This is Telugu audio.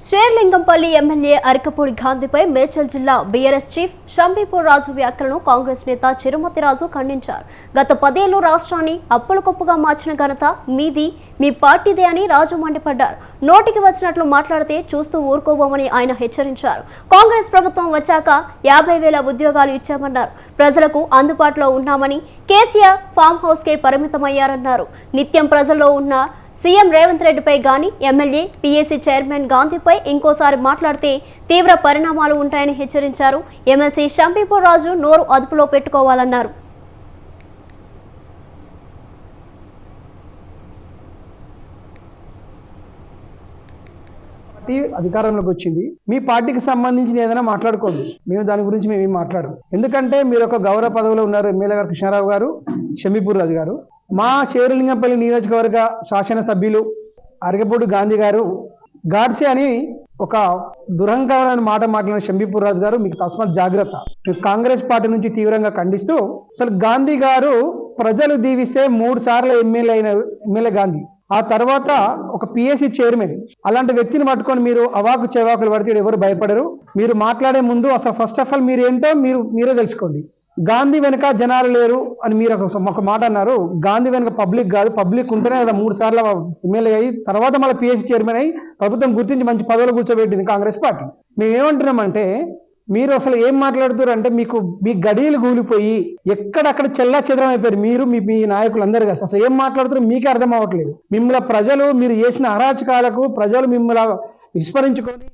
షేర్లింగంపల్లి ఎమ్మెల్యే అరకపూడి గాంధీపై మేడ్చల్ జిల్లా బీఆర్ఎస్ చీఫ్ షంబీపూర్ రాజు వ్యాఖ్యలను కాంగ్రెస్ నేత చిరుమతి రాజు ఖండించారు. గత 10 ఏళ్లు రాష్ట్రాన్ని అప్పులకొప్పుగా మార్చిన ఘనత మీది, మీ పార్టీదే అని రాజు మండిపడ్డారు. నోటికి వచ్చినట్లు మాట్లాడితే చూస్తూ ఊరుకోబోమని ఆయన హెచ్చరించారు. కాంగ్రెస్ ప్రభుత్వం వచ్చాక 50,000 ఉద్యోగాలు ఇచ్చామన్నారు. ప్రజలకు అందుబాటులో ఉన్నామని, కేసీఆర్ ఫామ్ హౌస్కే పరిమితమయ్యారన్నారు. నిత్యం ప్రజల్లో ఉన్న సీఎం రేవంత్ రెడ్డిపై గానీ ఎమ్మెల్యే పీఏసీ చైర్మన్ గాంధీపై ఇంకోసారి మాట్లాడితే తీవ్ర పరిణామాలు ఉంటాయని హెచ్చరించారు. ఎమ్మెల్సీ షంబీపూర్ రాజు నోరు అదుపులో పెట్టుకోవాలన్నారు. అధికారంలోకి వచ్చింది, మీ పార్టీకి సంబంధించిన ఏదైనా మాట్లాడుకోండి, మేము దాని గురించి మేము మాట్లాడము. ఎందుకంటే మీరు ఒక గౌరవ పదవిలో ఉన్నారు. ఎమ్మెల్యే గారు కృష్ణారావు గారు, షంబీపూర్ రాజు గారు, మా షేర్లింగంపల్లి నియోజకవర్గ శాసనసభ్యులు అరకపూడి గాంధీ గారు గాడ్సే అని ఒక దురహంకారమైన మాట మాట్లాడిన షంబీపూర్ రాజు గారు, మీకు తస్మాత్ జాగ్రత్త. కాంగ్రెస్ పార్టీ నుంచి తీవ్రంగా ఖండిస్తూ, అసలు గాంధీ గారు ప్రజలు దీవిస్తే 3 సార్లు ఎమ్మెల్యే అయిన ఎమ్మెల్యే గాంధీ, ఆ తర్వాత ఒక పిఎస్సి చైర్మన్, అలాంటి వ్యక్తిని పట్టుకొని మీరు అవాకు చెవాకులు పడితే ఎవరు భయపడరు. మీరు మాట్లాడే ముందు అసలు ఫస్ట్ ఆఫ్ ఆల్ మీరు ఏంటో మీరే తెలుసుకోండి. గాంధీ వెనుక జనాలు లేరు అని మీరు ఒక మాట అన్నారు. గాంధీ వెనుక పబ్లిక్ కాదు, పబ్లిక్ ఉంటేనే కదా 3 సార్లు ఎమ్మెల్యే అయ్యి తర్వాత మళ్ళీ పిఎస్సి చైర్మన్ అయ్యి ప్రభుత్వం గుర్తించి మంచి పదవులు కూర్చోబెట్టింది కాంగ్రెస్ పార్టీ. మేము ఏమంటున్నామంటే, మీరు అసలు ఏం మాట్లాడుతారు అంటే, మీ గడియలు కూలిపోయి ఎక్కడక్కడ చెల్లా చెదరం అయిపోయారు. మీరు మీ నాయకులందరూ కలిసి అసలు ఏం మాట్లాడుతారో మీకే అర్థం అవ్వట్లేదు. మిమ్మల్ని ప్రజలు, మీరు చేసిన అరాచకాలకు ప్రజలు మిమ్మల్ని విస్మరించుకొని